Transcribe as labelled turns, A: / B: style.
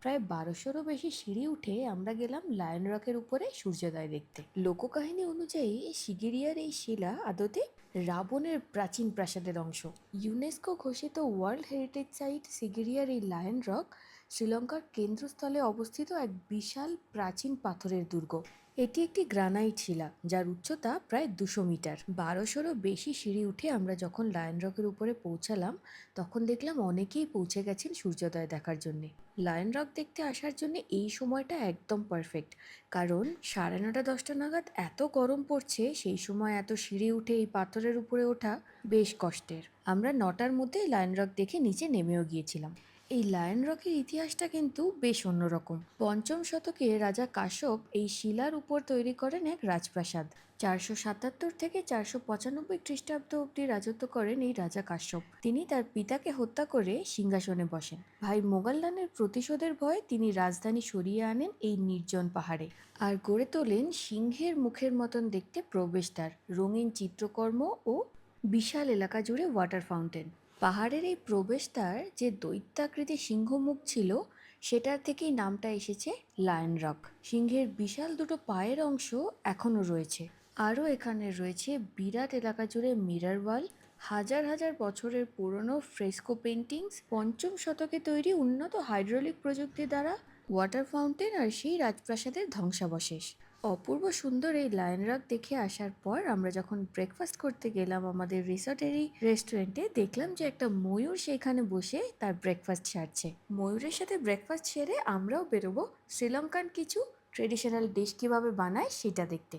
A: প্রায় ১২০০রও বেশি সিঁড়ি উঠে আমরা গেলাম লায়ন রকের উপরে সূর্যোদয় দেখতে। লোককাহিনী অনুযায়ী সিগিরিয়ার এই শিলা আদতে রাবণের প্রাচীন প্রাসাদের অংশ। ইউনেস্কো ঘোষিত ওয়ার্ল্ড হেরিটেজ সাইট সিগিরিয়ার এই লায়ন রক শ্রীলঙ্কার কেন্দ্রস্থলে অবস্থিত এক বিশাল প্রাচীন পাথরের দুর্গ। এটি একটি গ্রানাইট শিলা যার উচ্চতা প্রায় ২০০ মিটার। ১২০০রও বেশি সিঁড়ি উঠে আমরা যখন লায়ন রকের উপরে পৌঁছালাম, তখন দেখলাম অনেকেই পৌঁছে গেছেন সূর্যোদয় দেখার জন্য। লায়ন রক দেখতে আসার জন্য এই সময়টা একদম পারফেক্ট, কারণ ৯:৩০-১০টা নাগাদ এত গরম পড়ছে, সেই সময় এত সিঁড়ি উঠে এই পাথরের উপরে ওঠা বেশ কষ্টের। আমরা ৯টার মধ্যেই লায়ন রক দেখে নিচে নেমেও গিয়েছিলাম। এই লায়ন রকের ইতিহাসটা কিন্তু বেশ অন্যরকম। পঞ্চম শতকে রাজা কাশ্যপ এই শিলার উপর তৈরি করেন এক রাজপ্রাসাদ। ৪৭৭ থেকে ৪৯৫ খ্রিস্টাব্দ অব্দি রাজত্ব করেন এই রাজা কাশ্যপ। তিনি তার পিতাকে হত্যা করে সিংহাসনে বসেন। ভাই মোগল্লানের প্রতিশোধের ভয়ে তিনি রাজধানী সরিয়ে আনেন এই নির্জন পাহাড়ে, আর গড়ে তোলেন সিংহের মুখের মতন দেখতে প্রবেশদ্বার, রঙিন চিত্রকর্ম ও বিশাল এলাকা জুড়ে ওয়াটার ফাউন্টেন। পাহাড়ের এই প্রবেশদ্বার যে দৈত্যাকৃতির সিংহমুখ ছিল, সেটার থেকেই নামটা এসেছে লায়ন রক। সিংহের বিশাল দুটো পায়ের অংশ এখনও রয়েছে। আরও এখানে রয়েছে বিরাট এলাকা জুড়ে মিরর ওয়াল, হাজার হাজার বছরের পুরনো ফ্রেস্কো পেন্টিংস, পঞ্চম শতকে তৈরি উন্নত হাইড্রোলিক প্রযুক্তি দ্বারা ওয়াটার ফাউন্টেন, আর সেই রাজপ্রাসাদের ধ্বংসাবশেষ। অপূর্ব সুন্দর এই লায়ন রক দেখে আসার পর আমরা যখন ব্রেকফাস্ট করতে গেলাম আমাদের রিসর্টেরই রেস্টুরেন্টে, দেখলাম যে একটা ময়ূর সেখানে বসে তার ব্রেকফাস্ট সারছে। ময়ূরের সাথে ব্রেকফাস্ট সেরে আমরাও বেরোবো শ্রীলঙ্কান কিছু ট্রেডিশনাল ডিশ কীভাবে বানায় সেটা দেখতে।